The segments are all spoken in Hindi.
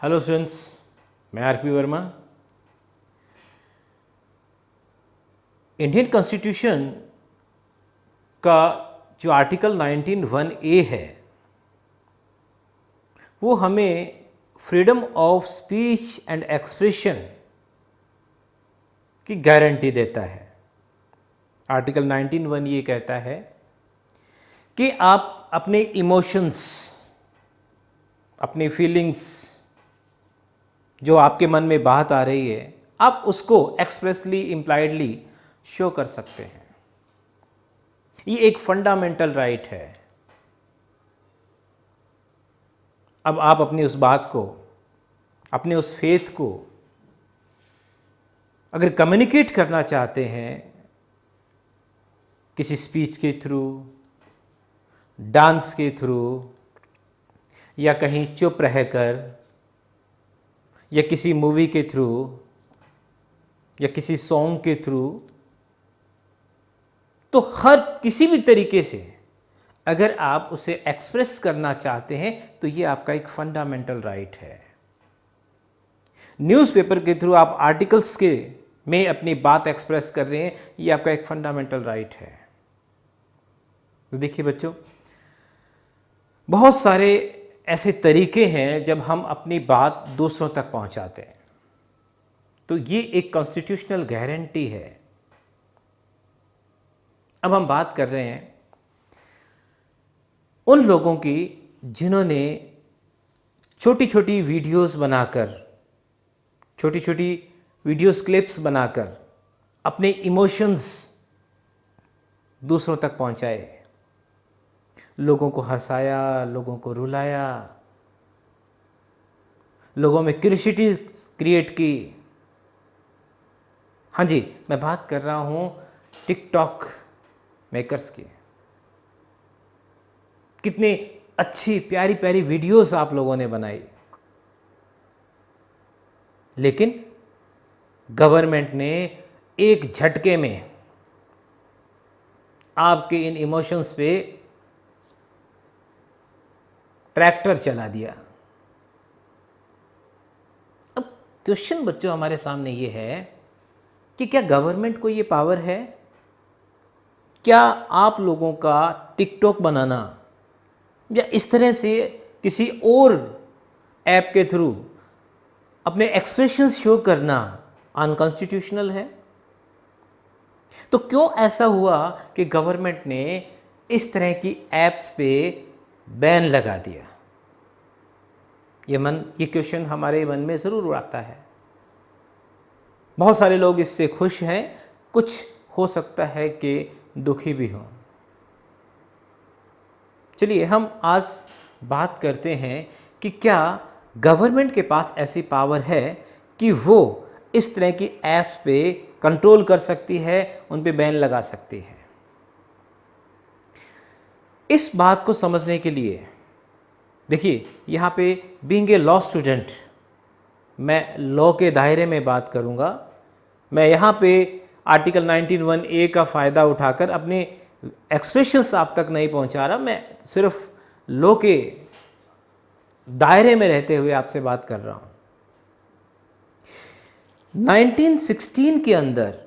हेलो स्टूडेंट्स, मैं आरपी वर्मा। इंडियन कॉन्स्टिट्यूशन का जो आर्टिकल 19(1)(a है वो हमें freedom of speech and expression की गारंटी देता है। आर्टिकल 19(1) ये कहता है कि आप अपने इमोशंस, अपनी फीलिंग्स जो आपके मन में बात आ रही है, आप उसको एक्सप्रेसली इम्प्लाइडली शो कर सकते हैं। ये एक फंडामेंटल राइट है। अब आप अपनी उस बात को, अपने उस फेथ को अगर कम्युनिकेट करना चाहते हैं किसी स्पीच के थ्रू, डांस के थ्रू, या कहीं चुप रहकर, या किसी मूवी के थ्रू, या किसी सॉन्ग के थ्रू, तो हर किसी भी तरीके से अगर आप उसे एक्सप्रेस करना चाहते हैं तो ये आपका एक फंडामेंटल राइट है। न्यूज़पेपर के थ्रू आप आर्टिकल्स के में अपनी बात एक्सप्रेस कर रहे हैं, ये आपका एक फंडामेंटल राइट है। तो देखिए बच्चों, बहुत सारे ऐसे तरीके हैं जब हम अपनी बात दूसरों तक पहुंचाते हैं, तो ये एक कॉन्स्टिट्यूशनल गारंटी है। अब हम बात कर रहे हैं उन लोगों की जिन्होंने छोटी छोटी वीडियोस बनाकर, छोटी छोटी वीडियोस क्लिप्स बनाकर अपने इमोशंस दूसरों तक पहुंचाए, लोगों को हंसाया, लोगों को रुलाया, लोगों में क्यूरियोसिटी क्रिएट की। हाँ जी, मैं बात कर रहा हूं टिकटॉक मेकर्स की। कितनी अच्छी प्यारी प्यारी वीडियोस आप लोगों ने बनाई, लेकिन गवर्नमेंट ने एक झटके में आपके इन इमोशंस पे ट्रैक्टर चला दिया। अब क्वेश्चन बच्चों हमारे सामने ये है कि क्या गवर्नमेंट को ये पावर है? क्या आप लोगों का टिकटॉक बनाना या इस तरह से किसी और ऐप के थ्रू अपने एक्सप्रेशंस शो करना अनकॉन्स्टिट्यूशनल है? तो क्यों ऐसा हुआ कि गवर्नमेंट ने इस तरह की ऐप्स पे बैन लगा दिया? ये क्वेश्चन हमारे मन में ज़रूर आता है। बहुत सारे लोग इससे खुश हैं, कुछ हो सकता है कि दुखी भी हों। चलिए हम आज बात करते हैं कि क्या गवर्नमेंट के पास ऐसी पावर है कि वो इस तरह की ऐप्स पे कंट्रोल कर सकती है, उन पे बैन लगा सकती है। इस बात को समझने के लिए देखिए, यहाँ पे बीइंग ए लॉ स्टूडेंट, मैं लॉ के दायरे में बात करूँगा। मैं यहाँ पे आर्टिकल 19(1)(a) का फ़ायदा उठाकर अपने एक्सप्रेशंस आप तक नहीं पहुँचा रहा, मैं सिर्फ लॉ के दायरे में रहते हुए आपसे बात कर रहा हूँ। 1916 के अंदर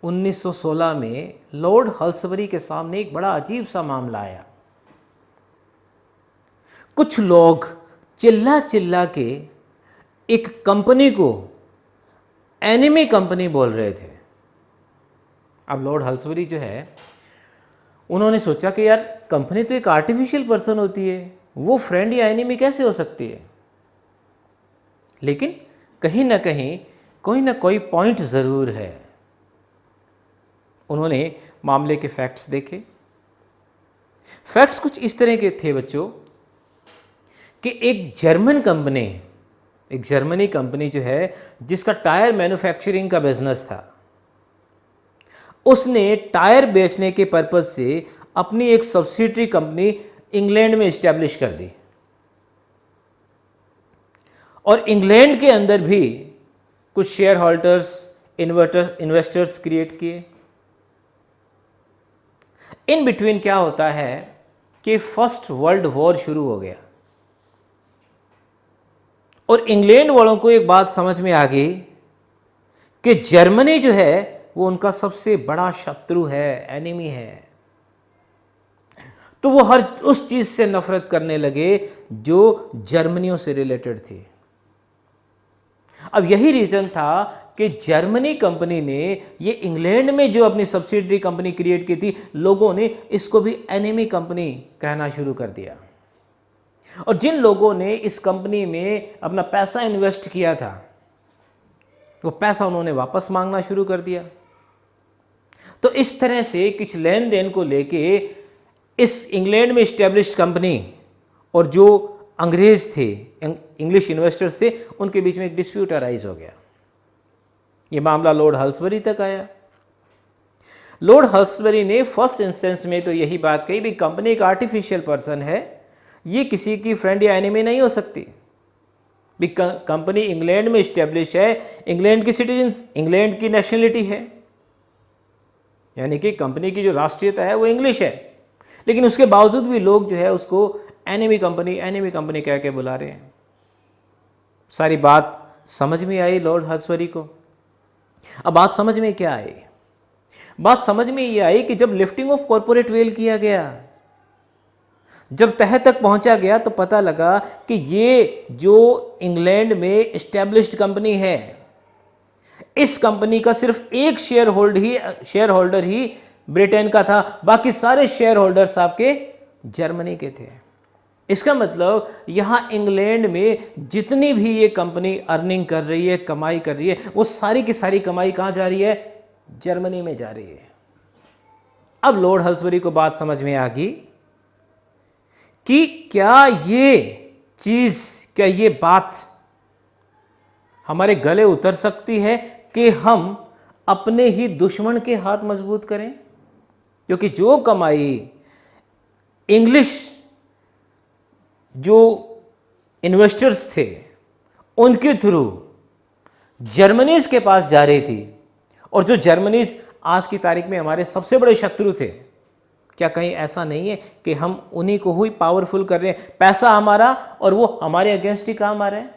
1916 में लॉर्ड हल्सबरी के सामने एक बड़ा अजीब सा मामला आया। कुछ लोग चिल्ला चिल्ला के एक कंपनी को एनिमी कंपनी बोल रहे थे। अब लॉर्ड हल्सबरी जो है, उन्होंने सोचा कि यार कंपनी तो एक आर्टिफिशियल पर्सन होती है, वो फ्रेंड या एनिमी कैसे हो सकती है? लेकिन कहीं ना कहीं कोई ना कोई पॉइंट ज़रूर है। उन्होंने मामले के फैक्ट्स देखे। फैक्ट्स कुछ इस तरह के थे बच्चों कि एक जर्मनी कंपनी जो है, जिसका टायर मैन्युफैक्चरिंग का बिजनेस था, उसने टायर बेचने के पर्पज से अपनी एक सब्सिडियरी कंपनी इंग्लैंड में इस्टेब्लिश कर दी, और इंग्लैंड के अंदर भी कुछ शेयर होल्डर्स, इन्वेस्टर्स क्रिएट किए। इन बिटवीन क्या होता है कि फर्स्ट वर्ल्ड वॉर शुरू हो गया। और इंग्लैंड वालों को एक बात समझ में आ गई कि जर्मनी जो है वो उनका सबसे बड़ा शत्रु है, एनिमी है। तो वो हर उस चीज से नफरत करने लगे जो जर्मनियों से रिलेटेड थी। अब यही रीजन था कि जर्मनी कंपनी ने ये इंग्लैंड में जो अपनी सब्सिडरी कंपनी क्रिएट की थी, लोगों ने इसको भी एनिमी कंपनी कहना शुरू कर दिया। और जिन लोगों ने इस कंपनी में अपना पैसा इन्वेस्ट किया था, वो पैसा उन्होंने वापस मांगना शुरू कर दिया। तो इस तरह से कुछ लेन देन को लेके इस इंग्लैंड में स्टैब्लिश्ड कंपनी और जो अंग्रेज थे, इंग्लिश इन्वेस्टर्स थे, उनके बीच में एक डिस्प्यूट अराइज हो गया। ये मामला लॉर्ड हल्सबरी तक आया। लॉर्ड हल्सबरी ने फर्स्ट इंस्टेंस में तो यही बात कही भी कंपनी एक आर्टिफिशियल पर्सन है, ये किसी की फ्रेंड या एनिमी नहीं हो सकती। भी कंपनी इंग्लैंड में स्टैब्लिश है, इंग्लैंड की सिटीजन, इंग्लैंड की नेशनलिटी है, यानी कि कंपनी की जो राष्ट्रीयता है वो इंग्लिश है, लेकिन उसके बावजूद भी लोग जो है उसको एनिमी कंपनी कह के बुला रहे हैं। सारी बात समझ में आई लॉर्ड हल्सबरी को। अब बात समझ में क्या आई? बात समझ में ये आई कि जब लिफ्टिंग ऑफ कॉर्पोरेट वेल किया गया, जब तह तक पहुंचा गया, तो पता लगा कि ये जो इंग्लैंड में एस्टैब्लिश्ड कंपनी है, इस कंपनी का सिर्फ एक शेयर होल्डर ही ब्रिटेन का था, बाकी सारे शेयर होल्डर्स आपके जर्मनी के थे। इसका मतलब यहां इंग्लैंड में जितनी भी ये कंपनी अर्निंग कर रही है, कमाई कर रही है, वो सारी की सारी कमाई कहां जा रही है? जर्मनी में जा रही है। अब लॉर्ड हल्सबरी को बात समझ में आ गई कि क्या ये बात हमारे गले उतर सकती है कि हम अपने ही दुश्मन के हाथ मजबूत करें, क्योंकि जो कमाई इंग्लिश जो इन्वेस्टर्स थे उनके थ्रू जर्मनीज के पास जा रही थी, और जो जर्मनीज आज की तारीख में हमारे सबसे बड़े शत्रु थे, क्या कहीं ऐसा नहीं है कि हम उन्हीं को ही पावरफुल कर रहे हैं? पैसा हमारा और वो हमारे अगेंस्ट ही काम आ रहे हैं।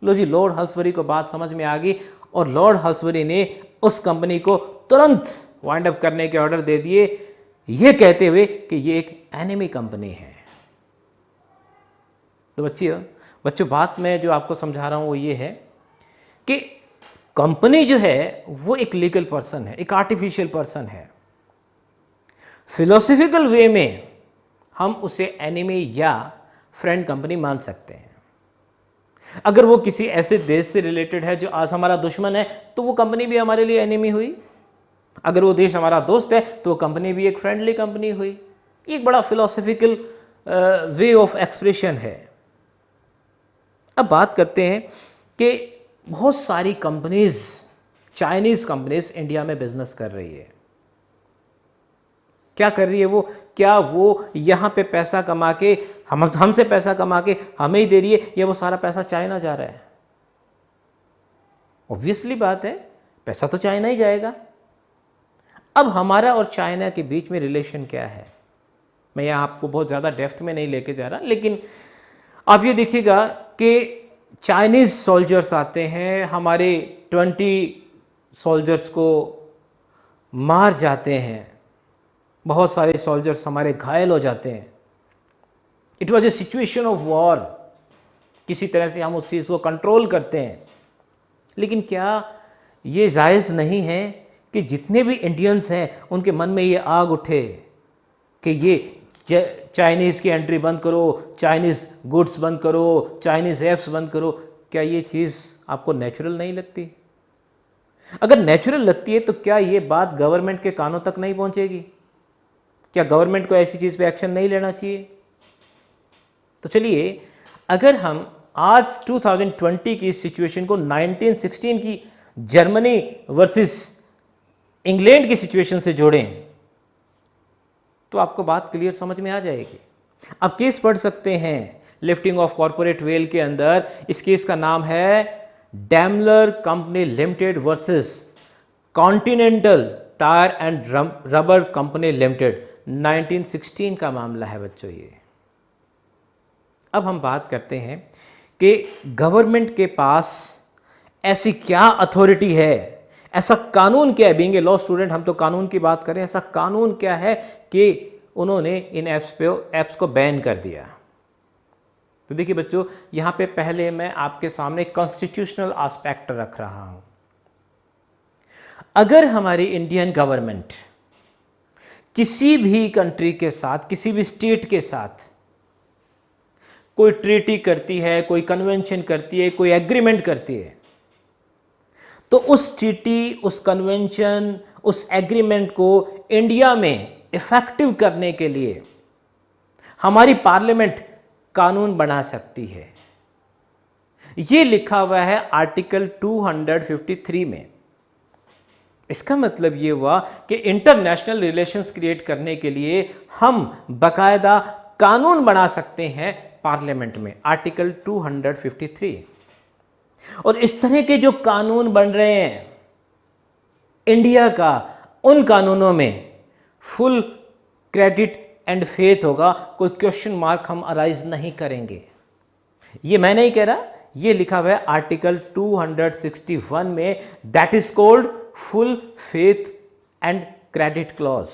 लो जी, लॉर्ड हल्सबरी को बात समझ में आ गई और लॉर्ड हल्सबरी ने उस कंपनी को तुरंत वाइंड अप करने के ऑर्डर दे दिए, ये कहते हुए कि ये एक एनिमी कंपनी है। तो बच्चों बात मैं जो आपको समझा रहा हूं वो ये है कि कंपनी जो है वो एक लीगल पर्सन है, एक आर्टिफिशियल पर्सन है। फिलोसफिकल वे में हम उसे एनिमी या फ्रेंड कंपनी मान सकते हैं। अगर वो किसी ऐसे देश से रिलेटेड है जो आज हमारा दुश्मन है, तो वो कंपनी भी हमारे लिए एनिमी हुई। अगर वो देश हमारा दोस्त है तो वो कंपनी भी एक फ्रेंडली कंपनी हुई। एक बड़ा फिलोसफिकल वे ऑफ एक्सप्रेशन है। अब बात करते हैं कि बहुत सारी कंपनीज, चाइनीज कंपनीज इंडिया में बिजनेस कर रही है। क्या कर रही है वो? क्या वो यहाँ पे पैसा कमा के हमसे पैसा कमा के हमें ही दे रही है, या वो सारा पैसा चाइना जा रहा है? ऑब्वियसली बात है, पैसा तो चाइना ही जाएगा। अब हमारा और चाइना के बीच में रिलेशन क्या है, मैं यहाँ आपको बहुत ज़्यादा डेप्थ में नहीं लेके जा रहा, लेकिन आप ये देखिएगा कि चाइनीज़ सोल्जर्स आते हैं, हमारे 20 सोल्जर्स को मार जाते हैं, बहुत सारे सोल्जर्स हमारे घायल हो जाते हैं। It was a situation of war. किसी तरह से हम उस चीज़ को कंट्रोल करते हैं। लेकिन क्या ये जायज़ नहीं है कि जितने भी इंडियंस हैं उनके मन में ये आग उठे कि ये चाइनीज़ की एंट्री बंद करो, चाइनीज़ गुड्स बंद करो, चाइनीज़ ऐप्स बंद करो? क्या ये चीज़ आपको नेचुरल नहीं लगती? अगर नेचुरल लगती है तो क्या ये बात गवर्नमेंट के कानों तक नहीं पहुंचेगी? क्या गवर्नमेंट को ऐसी चीज़ पे एक्शन नहीं लेना चाहिए? तो चलिए, अगर हम आज 2020 की सिचुएशन को 1916 की जर्मनी वर्सेस इंग्लैंड की सिचुएशन से जोड़ें तो आपको बात क्लियर समझ में आ जाएगी। आप केस पढ़ सकते हैं लिफ्टिंग ऑफ कॉर्पोरेट वेल के अंदर। इस केस का नाम है Daimler company limited versus continental tyre and rubber company limited, 1916 का मामला है बच्चों ये। अब हम बात करते हैं कि गवर्नमेंट के पास ऐसी क्या अथॉरिटी है, ऐसा कानून क्या है, बीइंग ए लॉ स्टूडेंट हम तो कानून की बात करें, ऐसा कानून क्या है कि उन्होंने इन ऐप्स को बैन कर दिया। तो देखिए बच्चों, यहां पे पहले मैं आपके सामने कॉन्स्टिट्यूशनल एस्पेक्ट रख रहा हूं। अगर हमारी इंडियन गवर्नमेंट किसी भी कंट्री के साथ, किसी भी स्टेट के साथ कोई ट्रीटी करती है, कोई कन्वेंशन करती है, कोई एग्रीमेंट करती है, तो उस ट्रीटी, उस कन्वेंशन, उस एग्रीमेंट को इंडिया में इफेक्टिव करने के लिए हमारी पार्लियामेंट कानून बना सकती है। यह लिखा हुआ है आर्टिकल 253 में। इसका मतलब यह हुआ कि इंटरनेशनल रिलेशंस क्रिएट करने के लिए हम बाकायदा कानून बना सकते हैं पार्लियामेंट में, आर्टिकल 253। और इस तरह के जो कानून बन रहे हैं इंडिया का, उन कानूनों में फुल क्रेडिट एंड फेथ होगा, कोई क्वेश्चन मार्क हम अराइज नहीं करेंगे। ये मैं नहीं कह रहा, ये लिखा हुआ है आर्टिकल 261 में, that is called full faith and credit clause.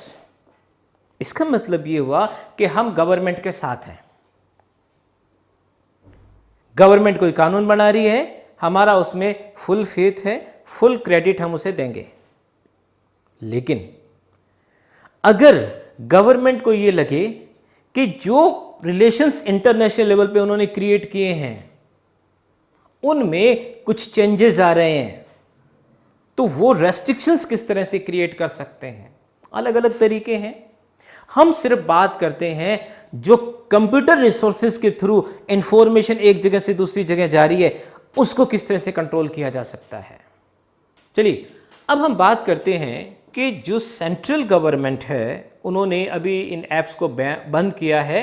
इसका मतलब ये हुआ कि हम गवर्नमेंट के साथ हैं, गवर्नमेंट कोई कानून बना रही है, हमारा उसमें फुल फेथ है, फुल क्रेडिट हम उसे देंगे। लेकिन अगर गवर्नमेंट को यह लगे कि जो रिलेशंस इंटरनेशनल लेवल पे उन्होंने क्रिएट किए हैं उनमें कुछ चेंजेस आ रहे हैं, तो वो रेस्ट्रिक्शंस किस तरह से क्रिएट कर सकते हैं, अलग अलग तरीके हैं। हम सिर्फ बात करते हैं जो कंप्यूटर रिसोर्सेज के थ्रू इंफॉर्मेशन एक जगह से दूसरी जगह जा रही है, उसको किस तरह से कंट्रोल किया जा सकता है। चलिए अब हम बात करते हैं कि जो सेंट्रल गवर्नमेंट है उन्होंने अभी इन ऐप्स को बंद किया है,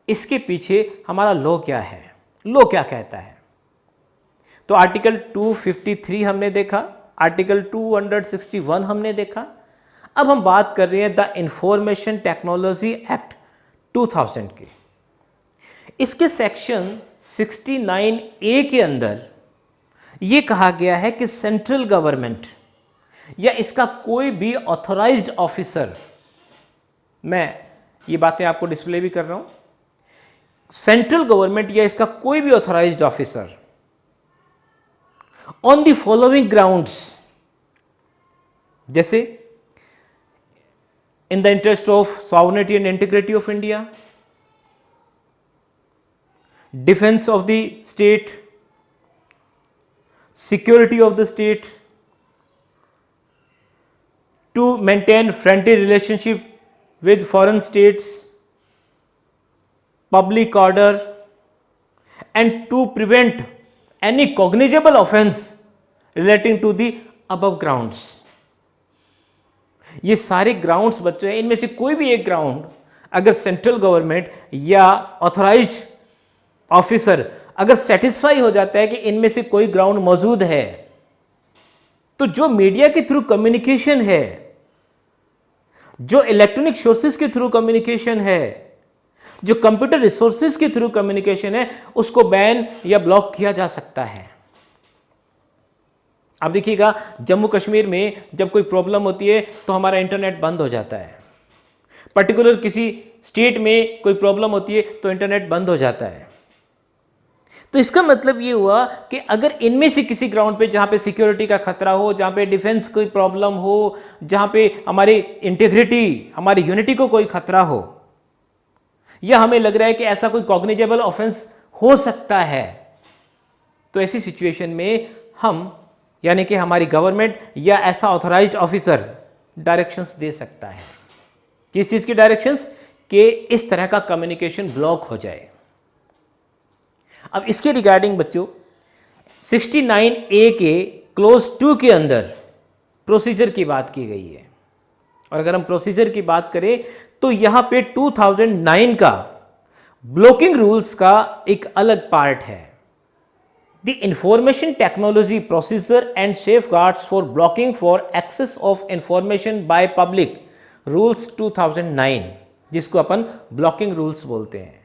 इसके पीछे हमारा लॉ क्या है, लॉ क्या कहता है। तो आर्टिकल 253 हमने देखा, आर्टिकल 261 हमने देखा। अब हम बात कर रहे हैं द इंफॉर्मेशन टेक्नोलॉजी एक्ट 2000 की। इसके सेक्शन 69A के अंदर यह कहा गया है कि सेंट्रल गवर्नमेंट या इसका कोई भी ऑथराइज्ड ऑफिसर, मैं ये बातें आपको डिस्प्ले भी कर रहा हूं, सेंट्रल गवर्नमेंट या इसका कोई भी authorised officer on the following grounds, जैसे in the interest of sovereignty and integrity of India, defence of the state, security of the state, to maintain friendly relationship with foreign states, public order, and to prevent any cognizable offense relating to the above grounds। ये सारे ग्राउंड्स बच्चों हैं, इनमें से कोई भी एक ग्राउंड अगर सेंट्रल गवर्नमेंट या ऑथराइज्ड ऑफिसर अगर सेटिस्फाई हो जाता है कि इनमें से कोई ग्राउंड मौजूद है, तो जो मीडिया के थ्रू कम्युनिकेशन है, जो इलेक्ट्रॉनिक सोर्सेज के थ्रू कम्युनिकेशन है, जो कंप्यूटर रिसोर्सेज के थ्रू कम्युनिकेशन है, उसको बैन या ब्लॉक किया जा सकता है। आप देखिएगा जम्मू कश्मीर में जब कोई प्रॉब्लम होती है तो हमारा इंटरनेट बंद हो जाता है, पर्टिकुलर किसी स्टेट में कोई प्रॉब्लम होती है तो इंटरनेट बंद हो जाता है। तो इसका मतलब ये हुआ कि अगर इनमें से किसी ग्राउंड पे जहां पे सिक्योरिटी का खतरा हो, जहां पे डिफेंस कोई प्रॉब्लम हो, जहां पे हमारी इंटीग्रिटी, हमारी यूनिटी को कोई खतरा हो, या हमें लग रहा है कि ऐसा कोई कॉग्निजेबल ऑफेंस हो सकता है, तो ऐसी सिचुएशन में हम यानी कि हमारी गवर्नमेंट या ऐसा ऑथराइज्ड ऑफिसर डायरेक्शंस दे सकता है। किस चीज़ की डायरेक्शंस? कि इस तरह का कम्युनिकेशन ब्लॉक हो जाए। अब इसके रिगार्डिंग बच्चों 69A के क्लोज 2 के अंदर प्रोसीजर की बात की गई है, और अगर हम प्रोसीजर की बात करें तो यहां पे 2009 का ब्लॉकिंग रूल्स का एक अलग पार्ट है। The information technology procedure and safeguards for blocking for access of information by public rules 2009, जिसको अपन ब्लॉकिंग रूल्स बोलते हैं।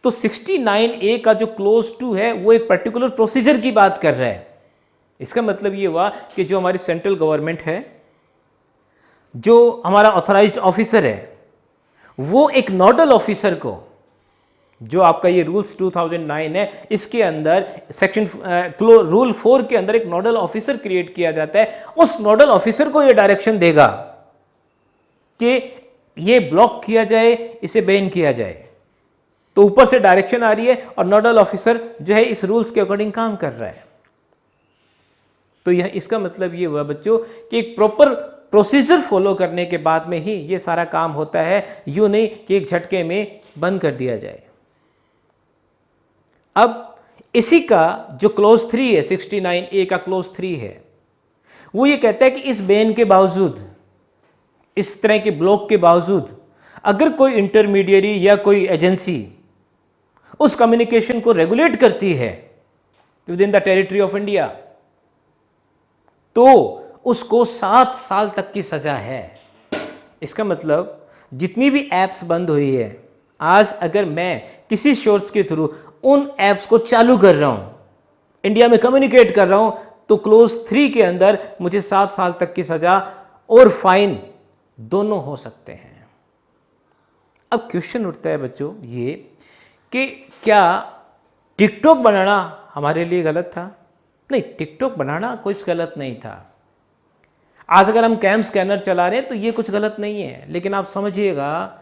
तो 69A का जो क्लोज 2 है वो एक पर्टिकुलर प्रोसीजर की बात कर रहा है। इसका मतलब ये हुआ कि जो हमारी सेंट्रल गवर्नमेंट है, जो हमारा ऑथराइज्ड ऑफिसर है, वो एक नोडल ऑफिसर को, जो आपका ये रूल्स 2009 है, इसके अंदर सेक्शन रूल 4 के अंदर एक नोडल ऑफिसर क्रिएट किया जाता है। उस नोडल ऑफिसर को ये डायरेक्शन देगा कि ये ब्लॉक किया जाए, इसे बैन किया जाए। तो ऊपर से डायरेक्शन आ रही है और नोडल ऑफिसर जो है इस रूल्स के अकॉर्डिंग काम कर रहा है। तो यह इसका मतलब ये हुआ बच्चों कि एक प्रॉपर प्रोसीजर फॉलो करने के बाद में ही ये सारा काम होता है, यूं नहीं कि एक झटके में बंद कर दिया जाए। अब इसी का जो क्लोज 3 है, 69A का क्लोज 3 है, वो ये कहता है कि इस बैन के बावजूद, इस तरह के ब्लॉक के बावजूद, अगर कोई इंटरमीडियरी या कोई एजेंसी उस कम्युनिकेशन को रेगुलेट करती है with in the territory of India, तो उसको 7 साल तक की सजा है। इसका मतलब जितनी भी ऐप्स बंद हुई है, आज अगर मैं किसी सोर्स के थ्रू उन ऐप्स को चालू कर रहा हूं, इंडिया में कम्युनिकेट कर रहा हूं, तो क्लोज 3 के अंदर मुझे 7 साल तक की सजा और फाइन दोनों हो सकते हैं। अब क्वेश्चन उठता है बच्चों ये कि क्या टिकटॉक बनाना हमारे लिए गलत था? नहीं, टिकटॉक बनाना कुछ गलत नहीं था। आज अगर हम कैम स्कैनर चला रहे हैं तो ये कुछ गलत नहीं है, लेकिन आप समझिएगा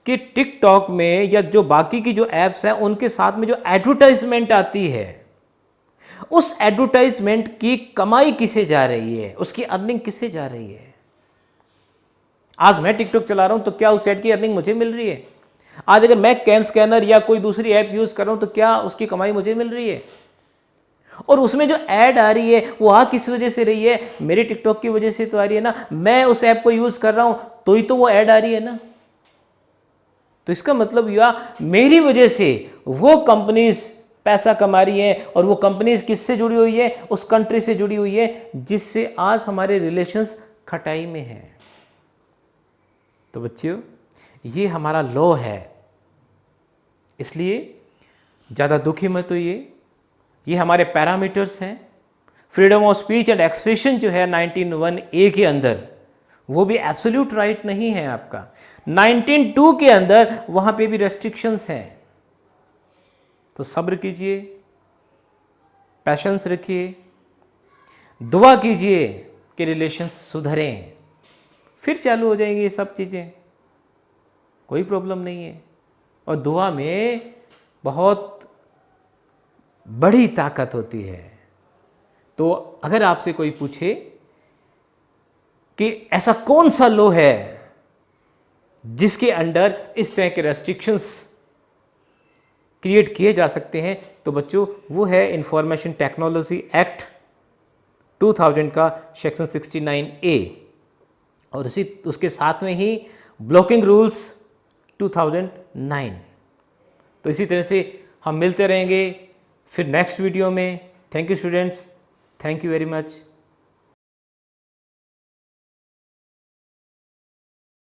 कि टिकटॉक में या जो बाकी की जो ऐप्स हैं उनके साथ में जो एडवर्टाइजमेंट आती है, उस एडवर्टाइजमेंट की कमाई किसे जा रही है, उसकी अर्निंग किसे जा रही है? आज मैं टिकटॉक चला रहा हूं तो क्या उस ऐड की अर्निंग मुझे मिल रही है? आज अगर मैं कैम स्कैनर या कोई दूसरी ऐप यूज कर रहा हूं तो क्या उसकी कमाई मुझे मिल रही है? और उसमें जो ऐड आ रही है वो किस वजह से रही है? मेरे टिकटॉक की वजह से तो आ रही है ना। मैं उस ऐप को यूज कर रहा हूं तो ही तो वो ऐड आ रही है ना। तो इसका मतलब हुआ मेरी वजह से वो कंपनीज पैसा कमा रही है, और वो कंपनीज किससे जुड़ी हुई है? उस कंट्री से जुड़ी हुई है जिससे आज हमारे रिलेशंस खटाई में है। तो बच्चियों, ये हमारा लॉ है, इसलिए ज़्यादा दुखी मत होइए। ये हमारे पैरामीटर्स हैं। Freedom of speech and expression जो है 19(1)(a) के अंदर, वो भी एब्सोल्यूट राइट नहीं है आपका। 19(2) के अंदर वहाँ पे भी रेस्ट्रिक्शंस हैं। तो सब्र कीजिए, पैशंस रखिए, दुआ कीजिए कि रिलेशंस सुधरें, फिर चालू हो जाएंगी ये सब चीज़ें, कोई प्रॉब्लम नहीं है। और दुआ में बहुत बड़ी ताकत होती है। तो अगर आपसे कोई पूछे कि ऐसा कौन सा लॉ है जिसके अंडर इस तरह के रेस्ट्रिक्शंस क्रिएट किए जा सकते हैं, तो बच्चों वो है इंफॉर्मेशन टेक्नोलॉजी एक्ट 2000 का सेक्शन 69A, और उसके साथ में ही ब्लॉकिंग रूल्स 2009। तो इसी तरह से हम मिलते रहेंगे फिर नेक्स्ट वीडियो में। Thank you students, thank you very much.